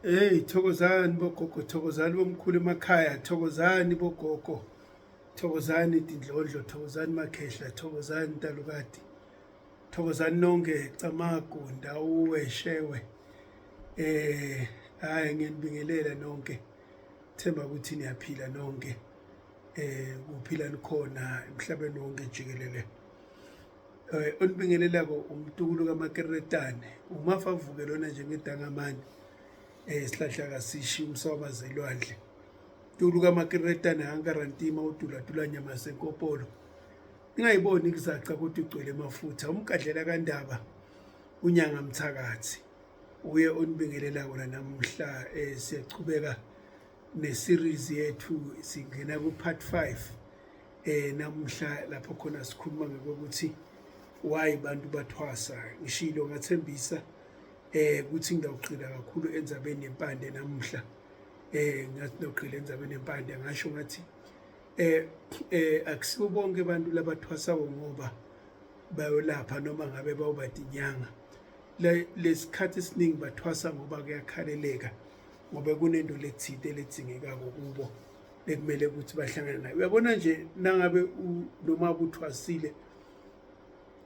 Hey, thokozani bogogo, thokozani bomkhulu emakhaya, thokozani bogogo, thokozani tindlondlo, thokozani makhehla, thokozani ntalukati, thokozani nonke camagu, ndawuwe, shewe. Hayi ngiyanibingelela nonke. Themba ukuthi niyaphila nonke. Kuphila nikhona emhlabeni wonke jikelele. Onibingelelako umtukulu kamakeretane, umafa avuke lona njengedangamani. Isihlahla kasishi umswabazelwandle tulu kamakeretane hangarantima uduladula nyama senkopolo ningayiboni kuzaca ukuthi ugcwele amafutha umkadlela kandaba unyanga mthakathi uye onibingelela kona namuhla. Siyachubeka ne-series yethu singena ku-part 5 namuhla lapho khona sikhuluma ngokuthi why bantu bathwasa. Ngishilo ngathembisa kuthi ngidawugxila kakhulu endzabeni yempande namuhla. Ngathi ngidawugxila endzabeni yempande ngasho ngathi akusibo bonke abantu labathwasayo ngoba bayolapha noma ngabe bawubade inyanga. Lesikhathi esiningi bathwasa ngoba kuyakhaleleka ngoba kunento lethide ledzingekako kubo bekumele ukuthi bahlangane nayo. Uyabona nje nangabe noma uthwasile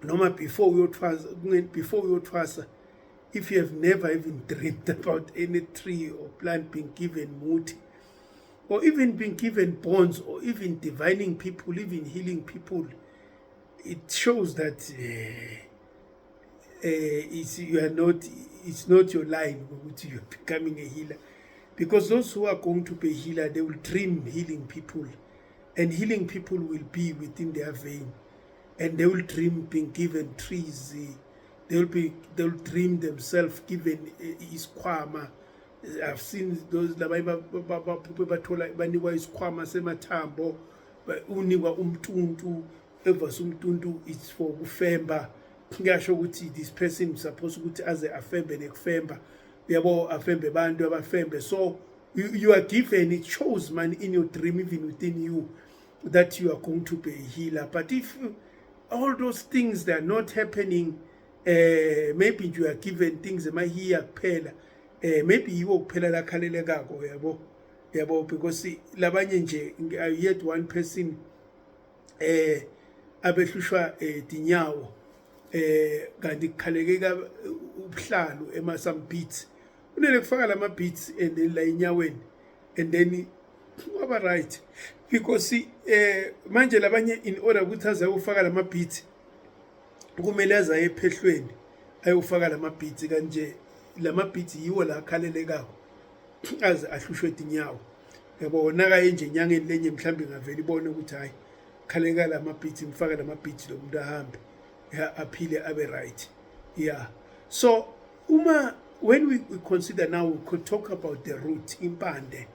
noma before uyothwasa, if you have never even dreamed about any tree or plant being given muti, or even being given bonds, or even divining people, even healing people, it shows that it's not your line, you're becoming a healer. Because those who are going to be a healer, they will dream healing people, and healing people will be within their vein, and they will dream being given trees. They'll dream themselves given iskwama. I've seen those people banikwa iskwama semathambo unikwa umtuntu evasa umtuntu it's for ukufemba. Ngasho ukuthi this person is supposed ukuthi aze afembe nekufemba yabo afembe bantu abafembe. So you are given, it shows man in your dream even within you that you are going to be a healer. But if all those things they are not happening, maybe you are given things emahiya kuphela, maybe yiwo kuphela lakhalelekako yabo because labanye nje. I heard one person abehlushwa dinyawo kanti kukhalekeka ubuhlalu some beats unele kufaka lama beats and then la inyaweni and then waba right because manje labanye in order ukuthi aze ufaka lama beats kumele azaye ephehlweni ayofaka lama beats kanje. Lama beats yiwo la khalelekako aze ahlushwe dinyawo yabo naka enje enyangeni lenye mhlambi ngavela ibone ukuthi hayi khaleka lama beats mfaka lama beats lo muntu ahambe aphile abe right. Yeah, so when we consider now, we could talk about the root impande.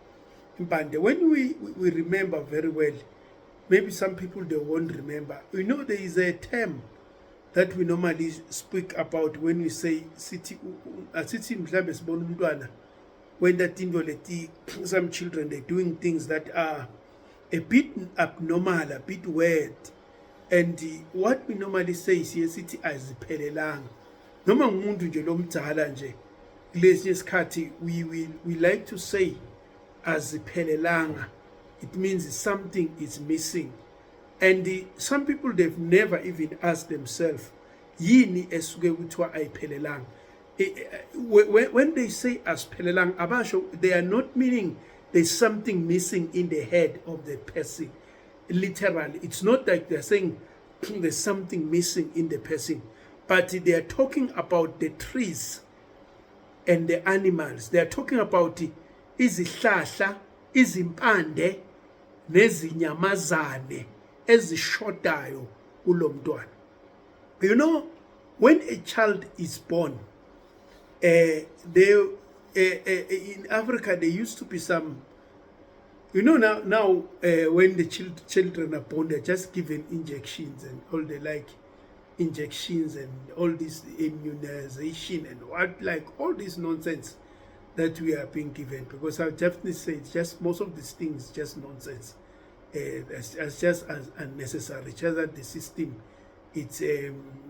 When we remember very well, maybe some people they won't remember. You know, there is a term that we normally speak about when we say city mhlambe sibona umntwana when that indoleti some children they're doing things that are a bit abnormal, a bit weird. And what we normally say is sithi aziphelelanga noma ngumuntu nje lomdala nje kulesi isikhathi we like to say aziphelelanga. It means something is missing. And some people they've never even asked themselves yini esuke kuthiwa ayiphelelanga. When they say asiphelelanga abasho, they are not meaning there's something missing in the head of the person. Literally, it's not like they're saying there's something missing in the person, but they are talking about the trees and the animals. They are talking about izihlahla, izimpande, nezinyamazane ezishodayo kulo mntwana. You know, when a child is born, in Africa there used to be some. You know, now when the children are born, they're just given injections and all they like injections and all this immunization and what like all this nonsense that we are being given. Because I'll definitely say it's just most of these things just nonsense. It's just as unnecessary. Just that the system it's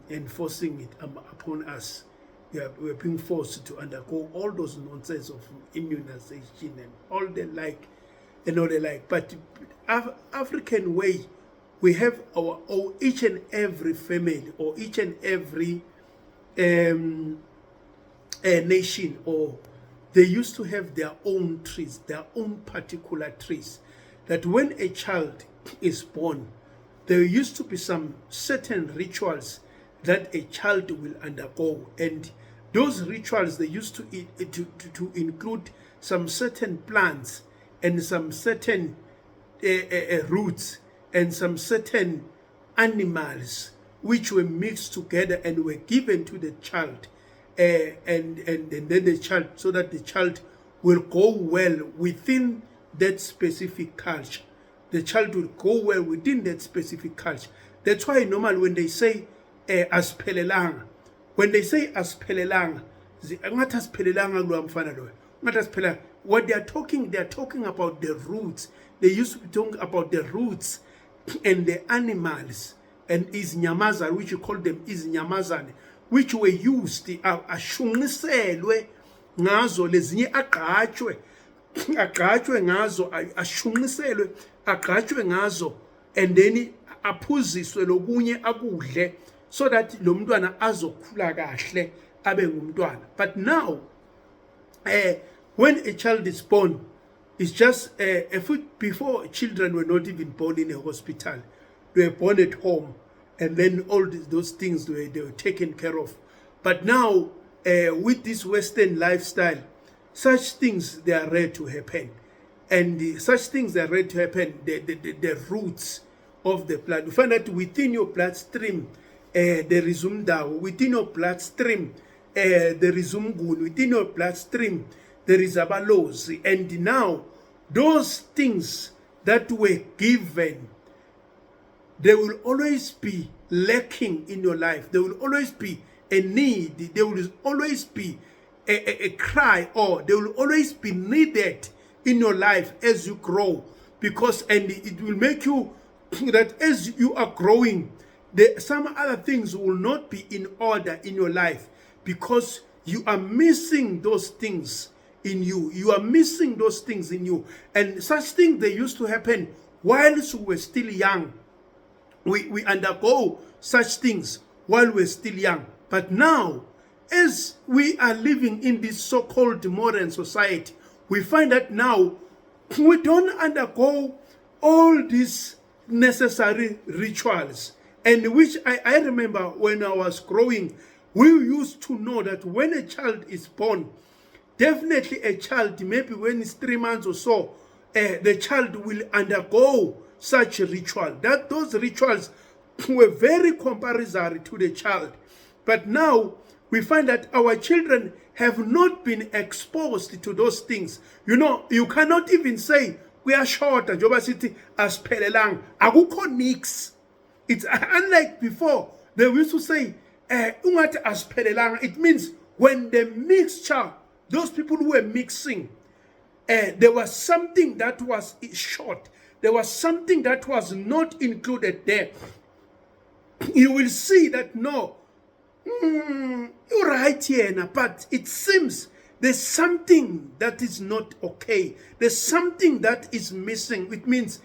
enforcing it upon us we're being forced to undergo all those nonsense of immunization and all the like, and all the like. But African way, we have our each and every family or each and every nation, or they used to have their own trees, their own particular trees, that when a child is born, there used to be some certain rituals that a child will undergo, and those rituals, they used to include some certain plants and some certain roots and some certain animals which were mixed together and were given to the child, and then the child, so that the child will go well within that specific culture. The child will go well within that specific culture. That's why normally when they say asiphelelanga, when they say asiphelelanga, what they are talking about the roots. They used to be talking about the roots and the animals and izinyamazane, which you call them izinyamazane, which were used ashunqiselwe ngazo lezinye agqatshwe ngazo, ashunqiselwe agqatshwe ngazo, and then aphuziswe lokunye akudle, so that lo mntwana azokhula kahle abe ngumntwana. But now when a child is born, it's just before children were not even born in a hospital, they were born at home, and then all those things they were taken care of. But now with this Western lifestyle, such things, they are rare to happen, and such things are rare to happen. The roots of the blood, you find that within your bloodstream there is umdawo, within your bloodstream there is umnguni, within your bloodstream there is abalozi. And now those things that were given, there will always be lacking in your life. There will always be a need. There will always be a cry, or there will always be needed in your life as you grow, because and it will make you that as you are growing, some other things will not be in order in your life, because you are missing those things in you. You are missing those things in you. And such things, they used to happen whilst we were still young. We undergo such things while we're still young. But now, as we are living in this so-called modern society, we find that now we don't undergo all these necessary rituals. And which I remember when I was growing, we used to know that when a child is born, definitely a child, maybe when it's 3 months or so, the child will undergo such a ritual. That those rituals were very compulsory to the child. But now we find that our children have not been exposed to those things. You know, you cannot even say we are short. Joba city asiphelelanga. Akukho nix. It's unlike before. They used to say ungathi asiphelelanga. It means when the mixture, those people who were mixing, there was something that was short. There was something that was not included there. You will see that no, you're right here, but it seems there's something that is not okay. There's something that is missing. It means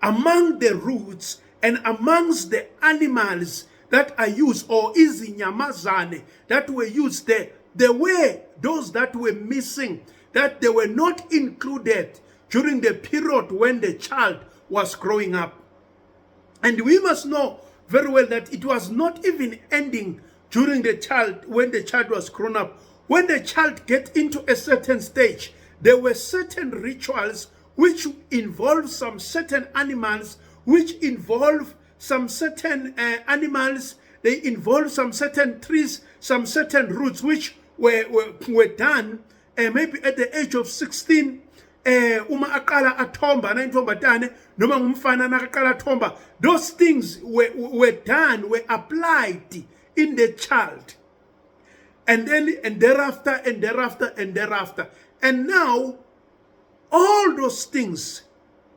among the roots and amongst the animals that are used, or izinyamazane that were used there were those that were missing, that they were not included during the period when the child was growing up. And we must know very well that it was not even ending during the child, when the child was grown up. When the child get into a certain stage, there were certain rituals which involve some certain animals, which involve some certain animals, they involve some certain trees, some certain roots, which were done maybe at the age of 16. Uma aqala athomba nayintombatane noma ngumfana nakaqala athomba, those things were done, were applied in the child, and then and thereafter. And now all those things,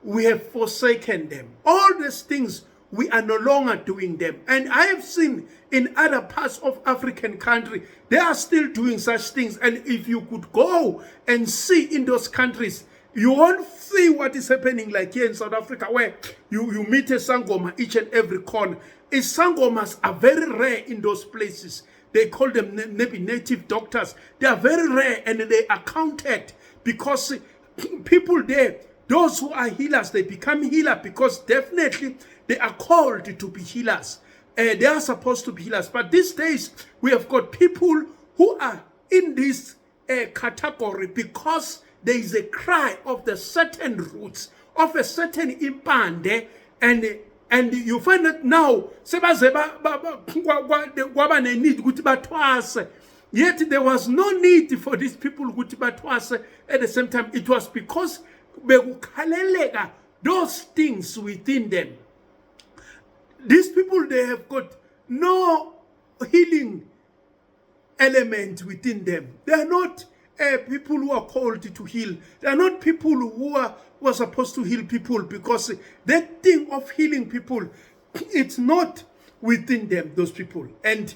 we have forsaken them. All these things we are no longer doing them. And I have seen in other parts of African country, they are still doing such things. And if you could go and see in those countries, you won't see what is happening like here in South Africa, where you meet a sangoma each and every corner. Sangomas are very rare in those places. They call them maybe native doctors. They are very rare and they are counted because people there, those who are healers, they become healers because definitely they are called to be healers. They are supposed to be healers. But these days, we have got people who are in this category because there is a cry of the certain roots, of a certain impande, and you find that now, yet there was no need for these people at the same time. It was because those things within them. These people, they have got no healing element within them. They are not people who are called to heal. They are not people who are supposed to heal people, because that thing of healing people, it's not within them, those people. And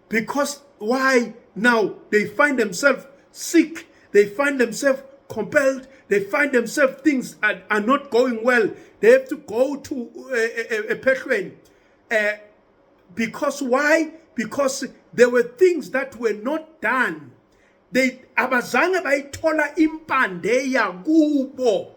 because why now they find themselves sick, they find themselves compelled, they find themselves things are not going well, they have to go to a patron. Because why? Because there were things that were not done. They abazange bayithola impande yakubo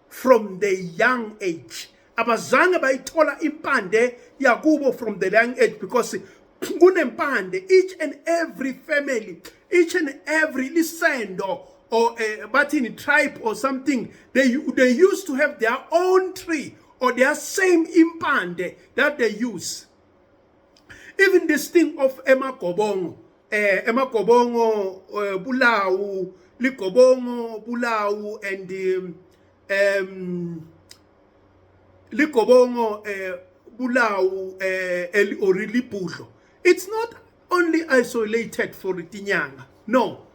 from the young age. Abazange bayithola impande yakubo from the young age, because kunempande, each and every family, each and every lisendo or but in a tribe or something, they used to have their own tree or their same impande that they use. Even this thing of emakobongo, Bulawu, Likobongo, Bulawu, and Likobongo, Bulawu, or Lipusho. It's not only isolated for Tinyanga. No.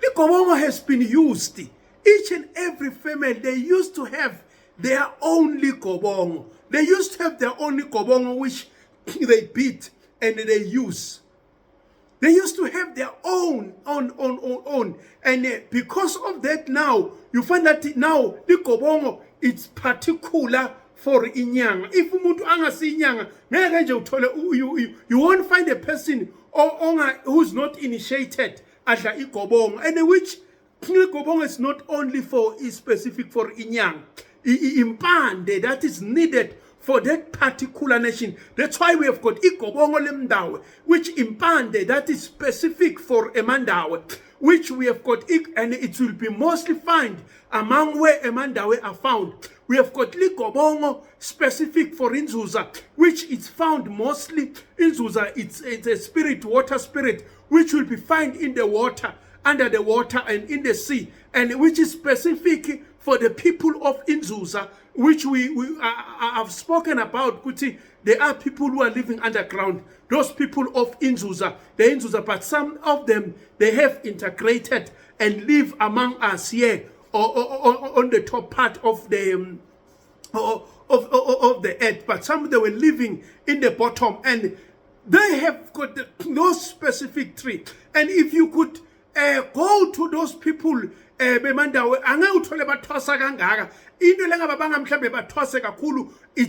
Likobongo has been used. Each and every family, they used to have their own Likobongo. They used to have their own Likobongo, which they beat and they use. They used to have their own. And because of that now, you find that now, Likobongo, it's particular for Inyanga. If umuntu angasi Inyanga, you won't find a person who's not initiated adla ikobongo, and which ikobongo is not only is specific for Inyanga. Impande that is needed for that particular nation. That's why we have got ikobongo lemdawe, which impande that is specific for Emandawe, which we have got, and it will be mostly found among where Emandawe are found. We have got Likobongo specific for Inzuza, which is found mostly in Zuza. It's a spirit, water spirit, which will be found in the water, under the water, and in the sea, and which is specific for the people of Inzuza, which we have spoken about. There are people who are living underground. Those people of Inzuza, the Inzuza, but some of them, they have integrated and live among us here, or on the top part of the of the earth, but some they were living in the bottom, and they have got those specific tree. And if you could go to those people, it's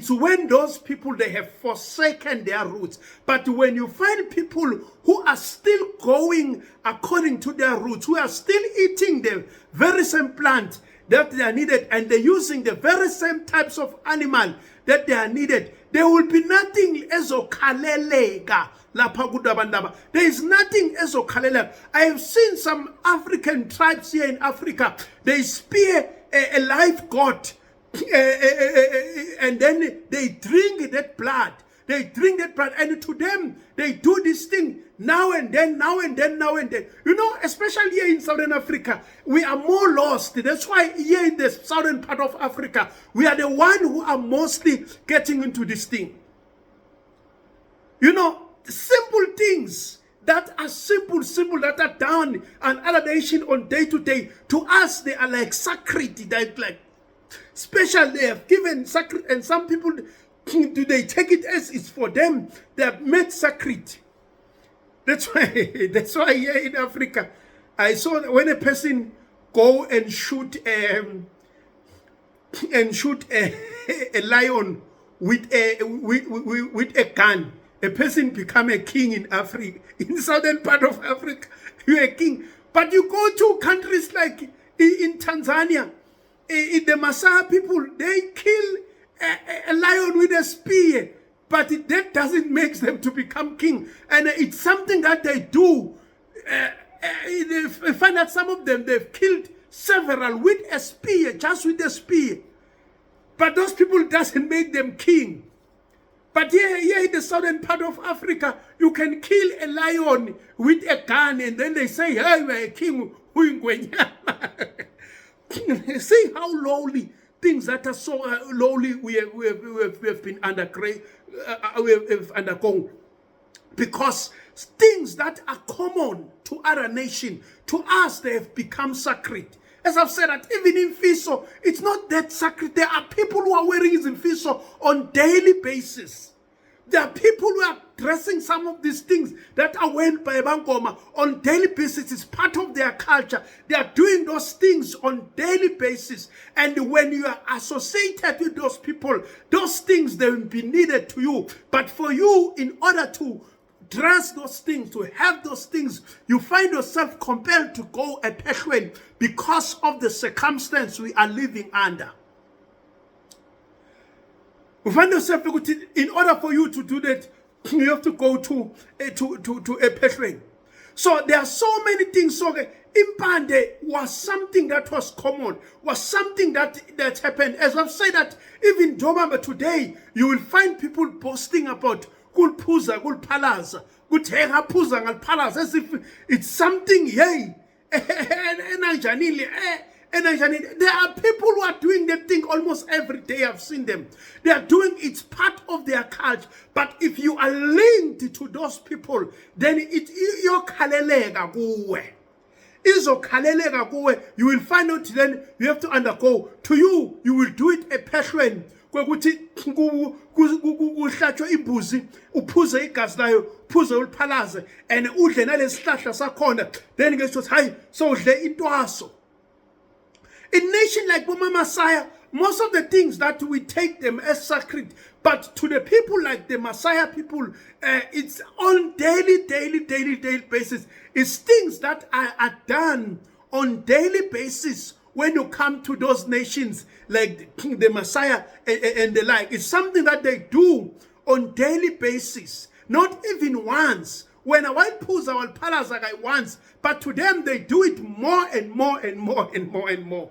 when those people, they have forsaken their roots. But when you find people who are still going according to their roots, who are still eating the very same plant that they are needed, and they're using the very same types of animal that they are needed, there will be nothing ezokalelega lapha kudabandaba. There is nothing ezokalelega. I have seen some African tribes here in Africa, they spear a live goat, and then they drink that blood. They drink that blood, and to them, they do this thing now and then, now and then, now and then. You know, especially here in Southern Africa, we are more lost. That's why here in the southern part of Africa, we are the one who are mostly getting into this thing. You know, simple things that are simple, that are done and other nation on day to day. To us, they are like sacred. They're like special. They have given sacred, and some people do they take it as it's for them? They are made sacred. That's why here in Africa, I saw that when a person go and shoot a lion with a gun, a person become a king in Africa. In the southern part of Africa, you're a king. But you go to countries like in Tanzania, in the Maasai people, they kill a lion with a spear, but that doesn't make them to become king. And it's something that they do. I find that some of them, they've killed several with a spear, just with a spear. But those people doesn't make them king. But here in the southern part of Africa, you can kill a lion with a gun, and then they say, hey, we're a king. See how lowly things that are so lowly we have been undergone. Because things that are common to other nations, to us, they have become sacred. As I've said, that even in Fiso, it's not that sacred. There are people who are wearing it in Fiso on daily basis. There are people who are dressing some of these things that are worn by Bangoma on daily basis. It's part of their culture. They are doing those things on daily basis. And when you are associated with those people, those things, they will be needed to you. But for you, in order to dress those things, to have those things, you find yourself compelled to go a peshwen because of the circumstance we are living under. You find yourself, in order for you to do that, you have to go to a peshwen. So there are so many things. So Impande was something that was common, was something that happened. As I've said, that even Domamba today, you will find people posting about Kulpuza, Kulpalaza, Kutenga Puza, and Palace, as if it's something, yay. There are people who are doing that thing almost every day. I've seen them. They are doing it's part of their culture. But if you are linked to those people, then you will find out. Then you have to undergo. To you will do it a peshwen. Kuhlatshwa imbuzi uphuze igazi layo uphuze uliphalaze and udle nalesihlahla sakhona then ke sothi hayi so udle intwaso. In nation like Maasai, most of the things that we take them as sacred, but to the people like the Maasai people, it's on daily basis. It's things that are done on daily basis. When you come to those nations like the Maasai and the like, it's something that they do on daily basis, not even once. When a white pulls our palace like once, but to them they do it more and more and more and more and more.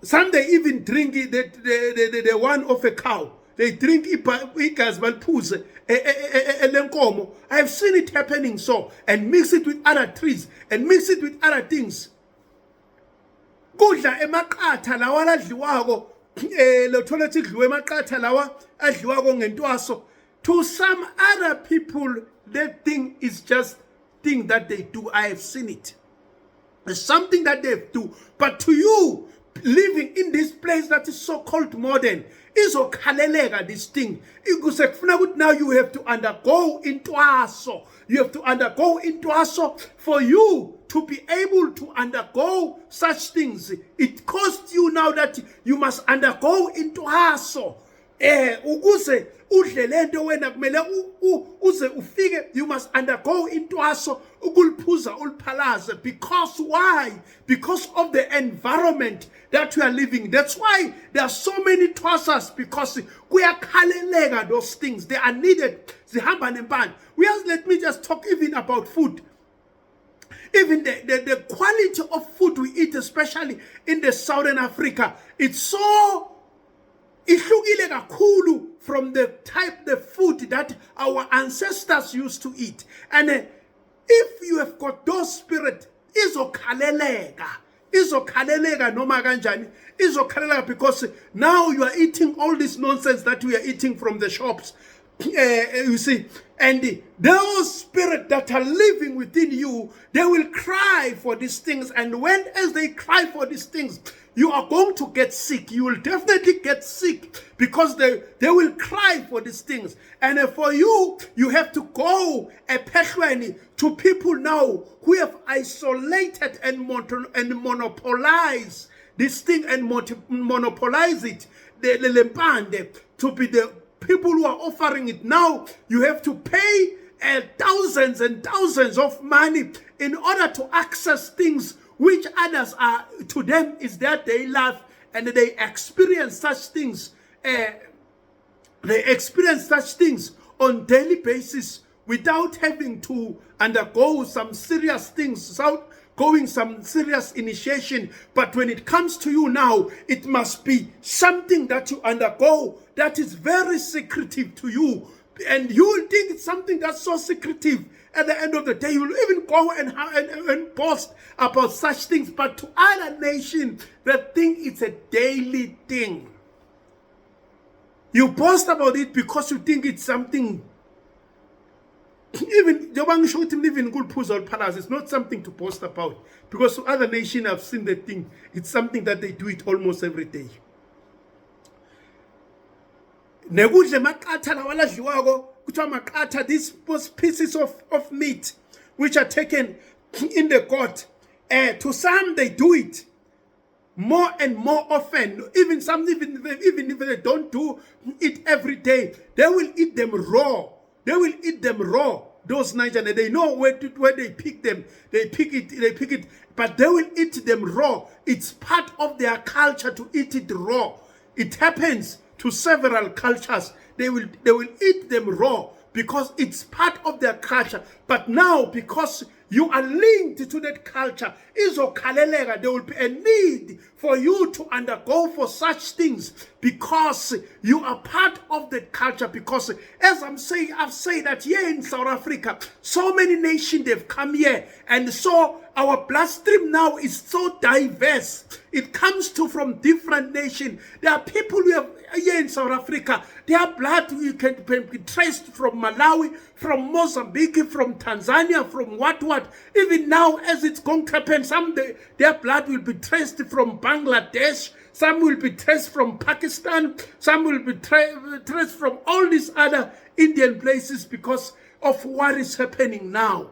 Some they even drink it, the one of a cow. They drink igas balpuze elenkomo. I have seen it happening so, and mix it with other trees and mix it with other things. Kudla emaqatha lawa adliwako lo thola ukuthi idliwe emaqatha lawa adliwako ngentwaso. To some other people, that thing is just thing that they do. I have seen it. It's something that they do. But to you, living in this place that is so-called modern, is okhaleleka this thing. Now you have to undergo intwaso. You have to undergo intwaso for you to be able to undergo such things. It costs you now that you must undergo intwaso. Ukuze udle lento wena kumele uze ufike, you must undergo intwaso ukuliphuza uliphalaze. Because why? Because of the environment that we are living. That's why there are so many TWASAs, because kuyakhaleleka those things. They are needed. Zihamba nempande. Let me just talk even about food. Even the quality of food we eat, especially in the Southern Africa, it's so ihlukile kakhulu from the food that our ancestors used to eat. And if you have got those spirit, izokhaleleka noma kanjani, izokhaleleka, because now you are eating all this nonsense that we are eating from the shops. you see, and those spirits that are living within you, they will cry for these things. And as they cry for these things, you are going to get sick. You will definitely get sick because they will cry for these things. And for you, you have to go to people now who have isolated and monopolize this thing and monopolize it, to be the people who are offering it. Now you have to pay thousands and thousands of money in order to access things which others are, to them is their daily life, and they experience such things. They experience such things on daily basis without having to undergo some serious things, without going some serious initiation. But when it comes to you now, it must be something that you undergo that is very secretive to you. And you will think it's something that's so secretive. At the end of the day, you will even go and boast about such things. But to other nations, they think it's a daily thing. You boast about it because you think it's something. Even it's not something to boast about, because to other nations I've seen the thing. It's something that they do it almost every day. These pieces of meat which are taken in the court, to some they do it more and more often. Even if they don't do it every day, they will eat them raw. They will eat them raw. Those Nigerians, they know where they pick them. They pick it, but they will eat them raw. It's part of their culture to eat it raw. It happens to several cultures. They will eat them raw because it's part of their culture. But now, because you are linked to that culture, there will be a need for you to undergo for such things because you are part of the culture. Because as I'm saying, I've said that here in South Africa, so many nations, they've come here, and so our bloodstream now is so diverse. It comes from different nations. There are people who have here in South Africa, their blood you can be traced from Malawi, from Mozambique, from Tanzania, from what. Even now, as it's going to happen, their blood will be traced from Bangladesh, some will be traced from Pakistan, some will be traced from all these other Indian places because of what is happening now.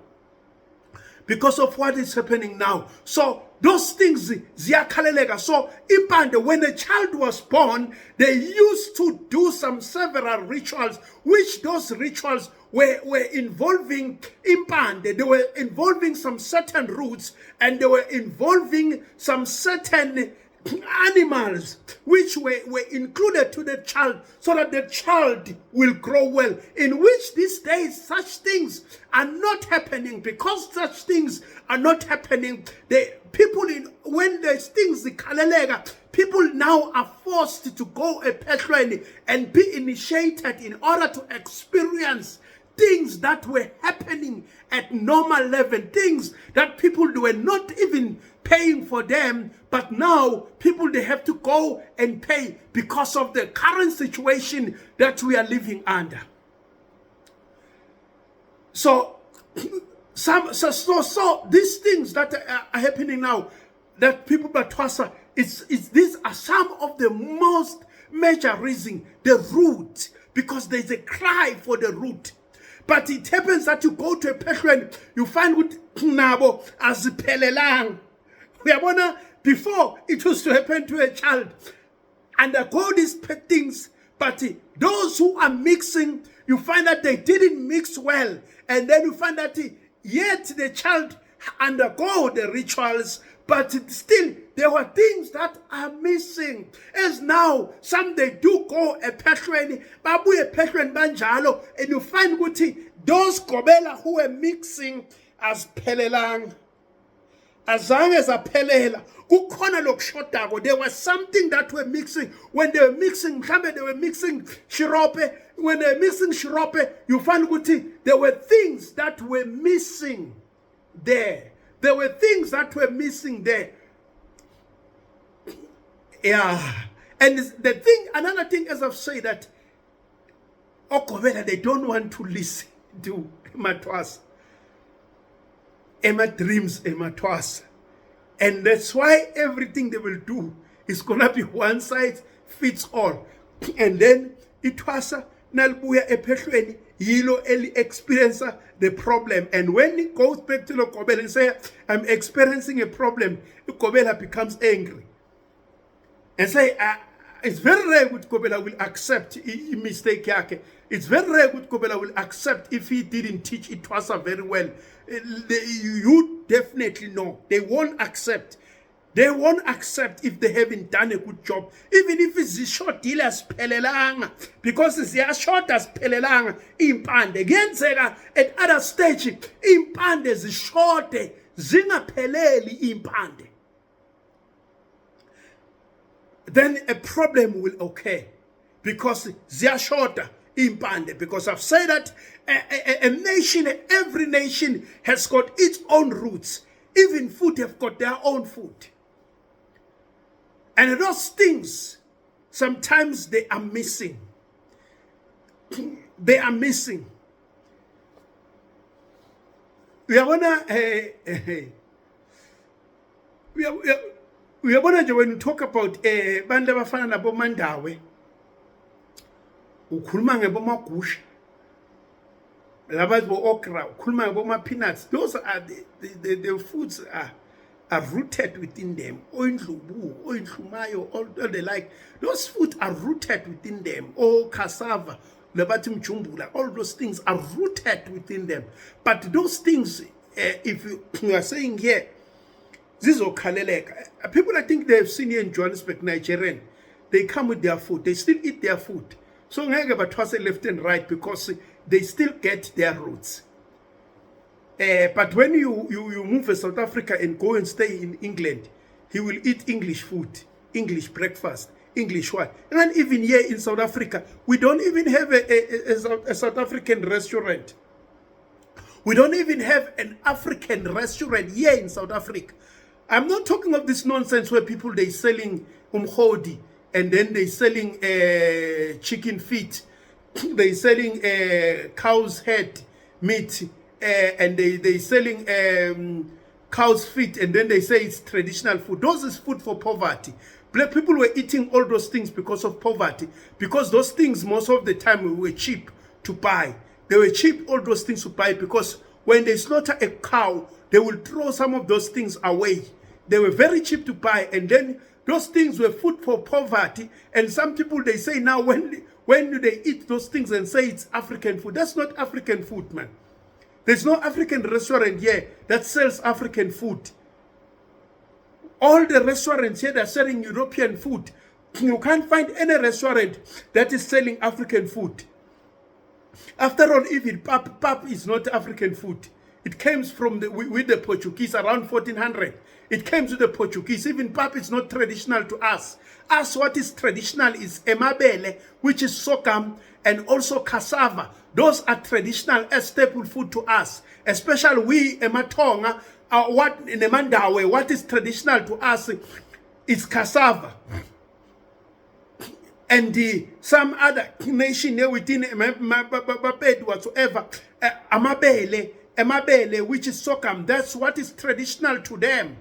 Because of what is happening now. So those things, ziyakhaleleka. So impande, when a child was born, they used to do several rituals, which those rituals were involving impande. They were involving some certain roots, and they were involving some certain animals which were included to the child, so that the child will grow well. In which these days such things are not happening. Because such things are not happening, when there's things, people now are forced to go and be initiated in order to experience things that were happening at normal level, things that people were not even paying for them, but now people, they have to go and pay because of the current situation that we are living under. So these things that are happening now, that people by TWASA, these are some of the most major reasons, the root, because there's a cry for the root. But it happens that you go to a patient, you find with nabo as pelelang. Before it used to happen to a child, undergo these things, but those who are mixing, you find that they didn't mix well, and then you find that yet the child undergo the rituals, but still there were things that are missing. As now, some they do go a patron, babu a patron banjalo, and you find those kobela who are mixing as pelelang. As long as a pelela, there was something that were mixing. When they were mixing, they were mixing shirope. When they were mixing shirope, you find there were things that were missing there. There were things that were missing there. Yeah. And another thing, as I've said, that Okobela, they don't want to listen to TWASA, dreams, TWASA. And that's why everything they will do is gonna be one size fits all. And then TWASA nalibuya ephehlweni yilo eli experience the problem. And when it goes back to the Kobela and say, I'm experiencing a problem, Kobela becomes angry. And say, it's very rare that Kobela will accept a mistake. It's very rare that Kobela will accept if he didn't teach TWASA very well. You definitely know. They won't accept. They won't accept if they haven't done a good job. Even if it's short deal as pelelanga. Because it's a short as pelelanga. Impande. Genzeka at other stage. Impande is short. Zinga peleli impande. Then a problem will occur. Because they are shorter. Impande. Because I've said that a nation, every nation has got its own roots. Even food have got their own food. And those things, sometimes they are missing. They are missing. We are gonna when you talk about bantu abafana nabo Mandawe, ukhuluma ngebomagusha, labazi bo okra, ukhuluma ngeboma peanuts. Those are the foods are rooted within them. Oindlubu, oindlumayo, all they like. Those foods are rooted within them. Oh, cassava, lebatim chumbula, all those things are rooted within them. But those things, if you are saying here, this is Okaleleka. People I think they have seen here in Johannesburg, Nigerian, they come with their food. They still eat their food. So TWASA left and right because they still get their roots. But when you move to South Africa and go and stay in England, he will eat English food, English breakfast, English what. And even here in South Africa, we don't even have a South African restaurant. We don't even have an African restaurant here in South Africa. I'm not talking of this nonsense where people, they selling umhodi and then they selling chicken feet, they selling cow's head meat, and they selling cow's feet, and then they say it's traditional food. Those is food for poverty. Black people were eating all those things because of poverty, because those things most of the time were cheap to buy. They were cheap, all those things to buy, because when they slaughter a cow, they will throw some of those things away. They were very cheap to buy, and then those things were food for poverty. And some people, they say now when they eat those things and say it's African food, that's not African food, man. There's no African restaurant here that sells African food. All the restaurants here that are selling European food, you can't find any restaurant that is selling African food. After all, even pap is not African food. It comes from with the Portuguese around 1400. It came to the Portuguese. Even pap is not traditional to us. Us, what is traditional is emabele, which is sorghum, and also cassava. Those are traditional as staple food to us. Especially we, Ematonga, what in the Mandawe, what is traditional to us is cassava. And some other nation here within whatsoever, emabele, which is sorghum, that's what is traditional to them.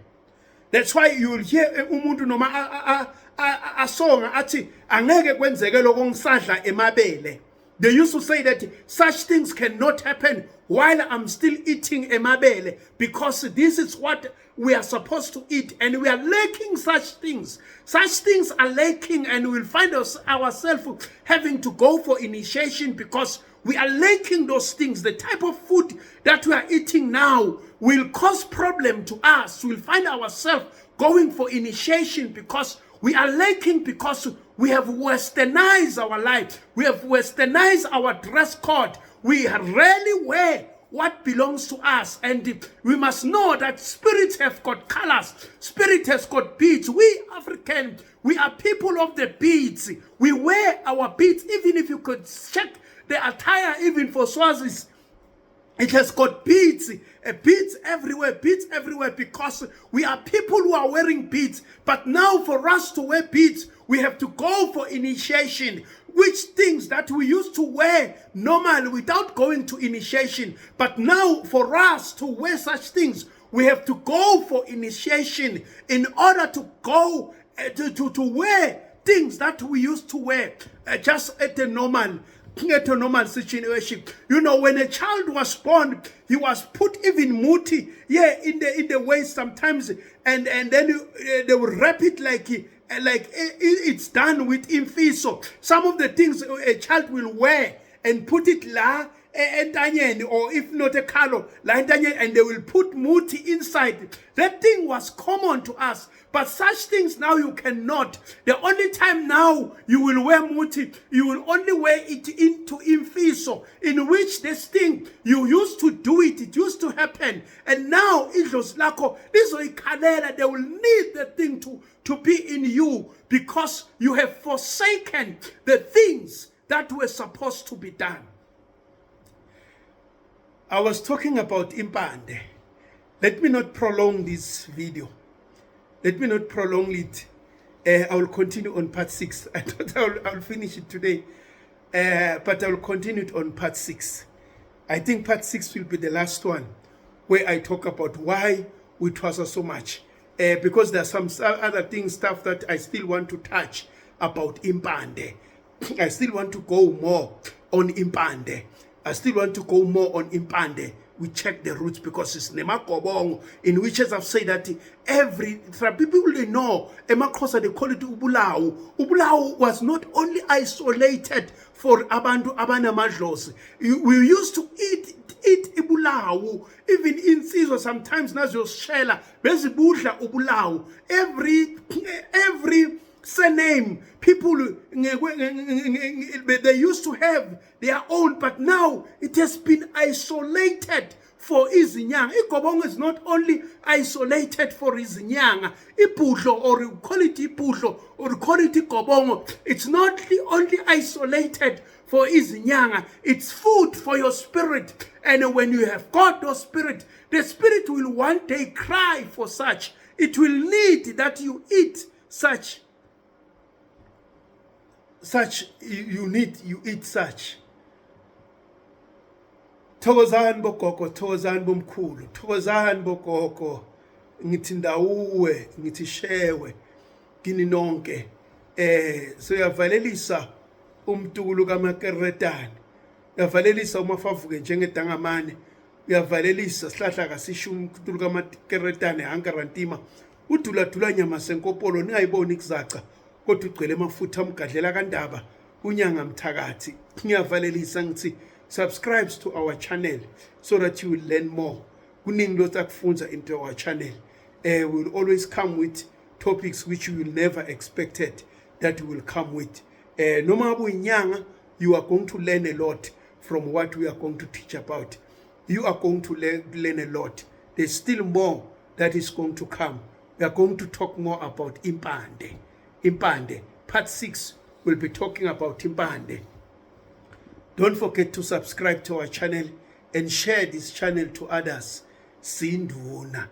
That's why you'll hear umuntu noma asonga athi angeke kwenzeke lokho ngisadla emabele. They used to say that such things cannot happen while I'm still eating emabele, because this is what we are supposed to eat, and we are lacking such things. Such things are lacking, and we'll find ourselves having to go for initiation because we are lacking those things. The type of food that we are eating now will cause problem to us. We'll find ourselves going for initiation because we are lacking, because we have westernized our life. We have westernized our dress code. We rarely wear what belongs to us. And we must know that spirits have got colors. Spirit has got beads. We African, we are people of the beads. We wear our beads. Even if you could check the attire, even for Swazis, it has got beads, beads everywhere, because we are people who are wearing beads. But now for us to wear beads, we have to go for initiation. which things that we used to wear normally without going to initiation. But now for us to wear such things, we have to go for initiation in order to go to wear things that we used to wear just at a normal situation. You know, when a child was born, he was put even muti, in the waist sometimes, and then they will wrap it like it's done with infiso. Some of the things a child will wear and put it la entanyeni, or if not a color la entanyeni, and they will put muti inside. That thing was common to us, but such things now you cannot. The only time now you will wear muti, you will only wear it into infiso, in which this thing you used to do it used to happen, and now it was lako this ikalela. They will need the thing to be in you, because you have forsaken the things that were supposed to be done. I was talking about impande. Let me not prolong this video. Let me not prolong it. I will continue on part 6. I thought I'll finish it today, but I will continue it on part 6. I think part 6 will be the last one, where I talk about why we TWASA so much. Because there's some other stuff that I still want to touch about impande. I still want to go more on impande. I still want to go more on impande. We check the roots, because it's nemakobong, in which, as I've said, that people they know emakhosa, they call it ubulawu. Ubulawu was not only isolated for abantu abanamadlozi. We used to eat ibulawu, even in season. Sometimes nazoshela bezibudla ubulawu. Every surname, people they used to have their own, but now it has been isolated for izinyanga. Igobongo is not only isolated for izinyanga. Ibudlo, or you call it ibudlo, or you call it igobongo, it's not only isolated for izinyanga. It's food for your spirit, and when you have got your spirit, the spirit will one day cry for such. It will need that you eat such. You eat such. Thokozani bogogo, thokozani bomkhulu, thokozani bogogo, ngithi ndawuwe, ngithi shewe, kini nonke. So yavalelisa umtukulu kamakeretane, yavalelisa umafavuke njengedangamane, yavalelisa sihlahla kasisho umtukulu kamakeretane hankarantima, udula nyama senkopolo ningayiboni kuzaca, kodwa ugcwele amafutha amgadlela kandaba unyanga mthakathi. Ngiyavalelisa ngithi subscribe to our channel so that you will learn more. Kuningi lotakufunza into our channel. We will always come with topics which you will never expected that we will come with. Noma buinyanga, you are going to learn a lot from what we are going to teach about. You are going to learn a lot. There's still more that is going to come. We are going to talk more about impande. Impande. Part 6 will be talking about impande. Don't forget to subscribe to our channel and share this channel to others. Sinduna.